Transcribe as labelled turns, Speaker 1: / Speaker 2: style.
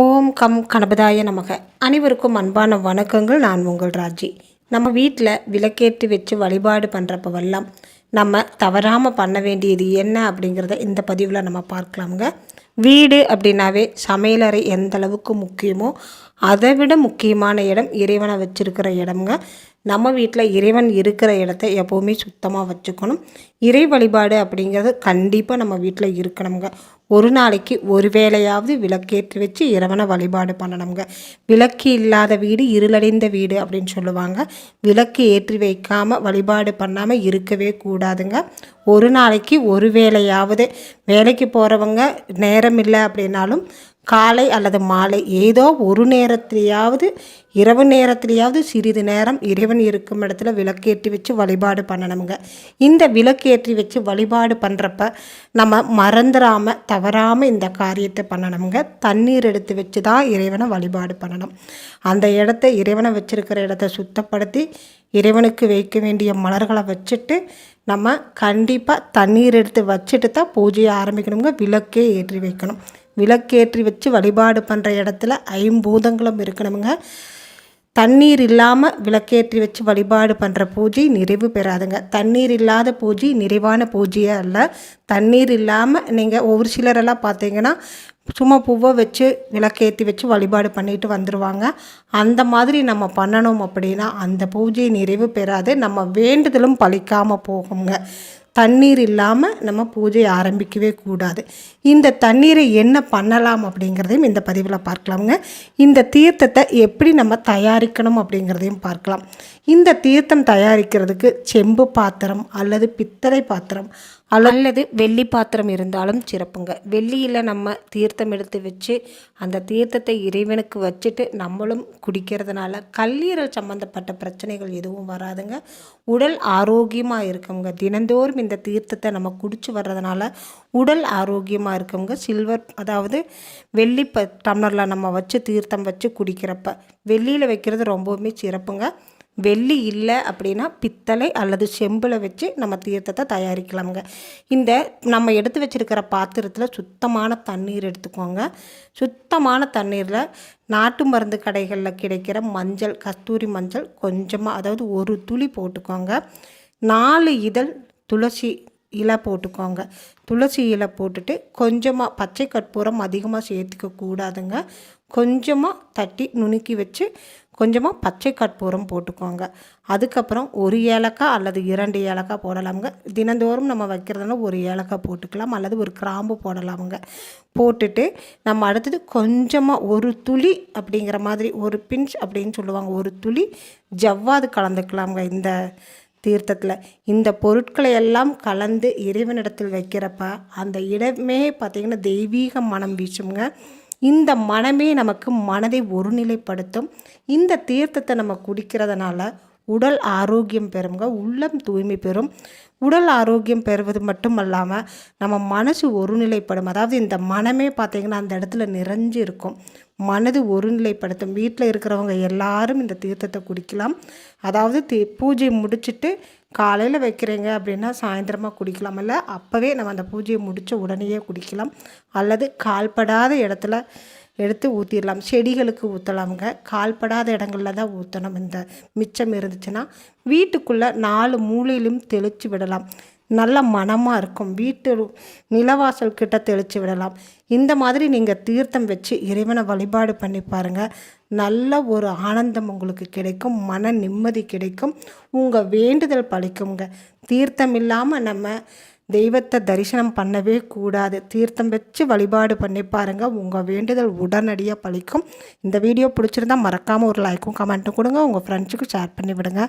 Speaker 1: ஓம் come கணபதாய நமக. அனைவருக்கும் அன்பான வணக்கங்கள். நான் உங்கள் ராஜி. நம்ம வீட்டில் விளக்கேற்றி வச்சு வழிபாடு பண்ணுறப்பவெல்லாம் நம்ம தவறாமல் பண்ண வேண்டியது என்ன அப்படிங்கிறத இந்த பதிவில் நம்ம பார்க்கலாமுங்க. வீடு அப்படின்னாவே சமையலறை எந்த அளவுக்கு முக்கியமோ அதை விட முக்கியமான இடம் இறைவனை வச்சுருக்கிற இடம்ங்க. நம்ம வீட்டில் இறைவன் இருக்கிற இடத்த எப்போவுமே சுத்தமாக வச்சுக்கணும். இறை வழிபாடு அப்படிங்கிறது கண்டிப்பாக நம்ம வீட்டில் இருக்கணுங்க. ஒரு நாளைக்கு ஒரு வேளையாவது விளக்கேற்றி வச்சு இறைவனை வழிபாடு பண்ணணுங்க. விளக்கு இல்லாத வீடு இருளடைந்த வீடு அப்படின்னு சொல்லுவாங்க. விளக்கு ஏற்றி வைக்காமல் வழிபாடு பண்ணாமல் இருக்கவே கூடாதுங்க. ஒரு நாளைக்கு ஒரு வேளையாவது, வேலைக்கு போகிறவங்க நேரம் இல்லை அப்படின்னாலும் காலை அல்லது மாலை ஏதோ ஒரு நேரத்திலேயாவது, இரவு நேரத்திலேயாவது சிறிது நேரம் இறைவன் இருக்கும் இடத்துல விளக்கேற்றி வச்சு வழிபாடு பண்ணணுங்க. இந்த விளக்கேற்றி வச்சு வழிபாடு பண்ணுறப்ப நம்ம மறந்துடாமல் தவறாமல் இந்த காரியத்தை பண்ணணுங்க. தண்ணீர் எடுத்து வச்சு தான் இறைவனை வழிபாடு பண்ணணும். அந்த இடத்த இறைவனை வச்சுருக்கிற இடத்த சுத்தப்படுத்தி இறைவனுக்கு வைக்க வேண்டிய மலர்களை வச்சுட்டு நம்ம கண்டிப்பாக தண்ணீர் எடுத்து வச்சுட்டு தான் பூஜையை ஆரம்பிக்கணுங்க. விளக்கே ஏற்றி வைக்கணும். விளக்கேற்றி வச்சு வழிபாடு பண்ணுற இடத்துல ஐம்பூதங்களும் இருக்கணுங்க. தண்ணீர் இல்லாமல் விளக்கேற்றி வச்சு வழிபாடு பண்ணுற பூஜை நிறைவு பெறாதுங்க. தண்ணீர் இல்லாத பூஜை நிறைவான பூஜையே அல்ல. தண்ணீர் இல்லாமல் நீங்கள் ஒரு சிலரெல்லாம் பார்த்தீங்கன்னா சும்மா பூவை வச்சு விளக்கேற்றி வச்சு வழிபாடு பண்ணிட்டு வந்துடுவாங்க. அந்த மாதிரி நம்ம பண்ணணும் அப்படின்னா அந்த பூஜை நிறைவு பெறாது. நம்ம வேண்டுதலும் பலிக்காமல் போகுங்க. தண்ணீர் இல்லாமல் நம்ம பூஜை ஆரம்பிக்கவே கூடாது. இந்த தண்ணீரை என்ன பண்ணலாம் அப்படிங்கிறதையும் இந்த பதிவில் பார்க்கலாமுங்க. இந்த தீர்த்தத்தை எப்படி நம்ம தயாரிக்கணும் அப்படிங்கிறதையும் பார்க்கலாம். இந்த தீர்த்தம் தயாரிக்கிறதுக்கு செம்பு பாத்திரம் அல்லது பித்தளை பாத்திரம் அல்லது வெள்ளி பாத்திரம் இருந்தாலும் சிறப்புங்க. வெள்ளியில் நம்ம தீர்த்தம் எடுத்து வச்சு அந்த தீர்த்தத்தை இறைவனுக்கு வச்சுட்டு நம்மளும் குடிக்கிறதுனால கல்லீரல் சம்மந்தப்பட்ட பிரச்சனைகள் எதுவும் வராதுங்க. உடல் ஆரோக்கியமாக இருக்குங்க. தினந்தோறும் இந்த தீர்த்தத்தை நம்ம குடிச்சு வர்றதுனால உடல் ஆரோக்கியமாக இருக்குங்க. சில்வர் அதாவது வெள்ளி டம்ளரில் நம்ம வச்சு தீர்த்தம் வச்சு குடிக்கிறப்ப வெள்ளியில் வைக்கிறது ரொம்பவுமே சிறப்புங்க. வெள்ளி இல்லை அப்படின்னா பித்தளை அல்லது செம்பில் வச்சு நம்ம தீர்த்தத்தை தயாரிக்கலாமுங்க. இந்த நம்ம எடுத்து வச்சுருக்கிற பாத்திரத்தில் சுத்தமான தண்ணீர் எடுத்துக்கோங்க. சுத்தமான தண்ணீரில் நாட்டு மருந்து கடைகளில் கிடைக்கிற மஞ்சள், கஸ்தூரி மஞ்சள் கொஞ்சமாக, அதாவது ஒரு துளி போட்டுக்கோங்க. 4 இதழ் துளசி இலை போட்டுக்கோங்க. துளசி இலை போட்டுட்டு கொஞ்சமாக பச்சை கற்பூரம் அதிகமாக சேர்த்துக்க கூடாதுங்க. கொஞ்சமாக தட்டி நுணுக்கி வச்சு கொஞ்சமாக பச்சை கற்பூரம் போட்டுக்கோங்க. அதுக்கப்புறம் ஒரு ஏலக்காய் அல்லது 2 ஏலக்காய் போடலாமுங்க. தினந்தோறும் நம்ம வைக்கிறதுனால ஒரு ஏலக்காய் போட்டுக்கலாம் அல்லது ஒரு கிராம்பு போடலாமுங்க. போட்டுட்டு நம்ம அடுத்தது கொஞ்சமாக ஒரு துளி அப்படிங்கிற மாதிரி, ஒரு பிஞ்ச் அப்படின்னு சொல்லுவாங்க, ஒரு துளி ஜவ்வாது கலந்துக்கலாமுங்க. இந்த தீர்த்தத்தில் இந்த பொருட்களை எல்லாம் கலந்து இறைவனிடத்தில் வைக்கிறப்ப அந்த இடமே பார்த்திங்கன்னா தெய்வீக மனம் வீசுங்க. இந்த மனமே நமக்கு மனதை ஒருநிலைப்படுத்தும். இந்த தீர்த்தத்தை நம்ம குடிக்கிறதுனால உடல் ஆரோக்கியம் பெறுங்க. உள்ளம் தூய்மை பெறும். உடல் ஆரோக்கியம் பெறுவது மட்டும் இல்லாமல் நம்ம மனசு ஒருநிலைப்படும். அதாவது இந்த மனமே பார்த்திங்கன்னா அந்த இடத்துல நிறைஞ்சு இருக்கும். மனது ஒருநிலைப்படுத்தும். வீட்டில் இருக்கிறவங்க எல்லாரும் இந்த தீர்த்தத்தை குடிக்கலாம். அதாவது பூஜை முடிச்சுட்டு காலையில் வைக்கிறீங்க அப்படின்னா சாயந்தரமாக குடிக்கலாம். இல்லை அப்போவே நம்ம அந்த பூஜையை முடித்த உடனேயே குடிக்கலாம். அல்லது கால்படாத இடத்துல எடுத்து ஊற்றிடலாம். செடிகளுக்கு ஊற்றலாமுங்க. கால்படாத இடங்களில் தான் ஊற்றணும். இந்த மிச்சம் இருந்துச்சுன்னா வீட்டுக்குள்ளே 4 மூலையிலும் தெளித்து விடலாம். நல்ல மனமாக இருக்கும். வீட்டு நிலவாசல் கிட்ட தெளித்து விடலாம். இந்த மாதிரி நீங்கள் தீர்த்தம் வச்சு இறைவனை வழிபாடு பண்ணி பாருங்கள். நல்ல ஒரு ஆனந்தம் உங்களுக்கு கிடைக்கும். மன நிம்மதி கிடைக்கும். உங்கள் வேண்டுதல் பலிக்குங்க. தீர்த்தம் இல்லாமல் நம்ம தெய்வத்தை தரிசனம் பண்ணவே கூடாது. தீர்த்தம் வச்சு வழிபாடு பண்ணி பாருங்கள். உங்கள் வேண்டுதல் உடனடியாக பலிக்கும். இந்த வீடியோ பிடிச்சிருந்தால் மறக்காமல் ஒரு லைக்கும் கமெண்ட்டும் கொடுங்க. உங்கள் ஃப்ரெண்ட்ஸுக்கு ஷேர் பண்ணி விடுங்க.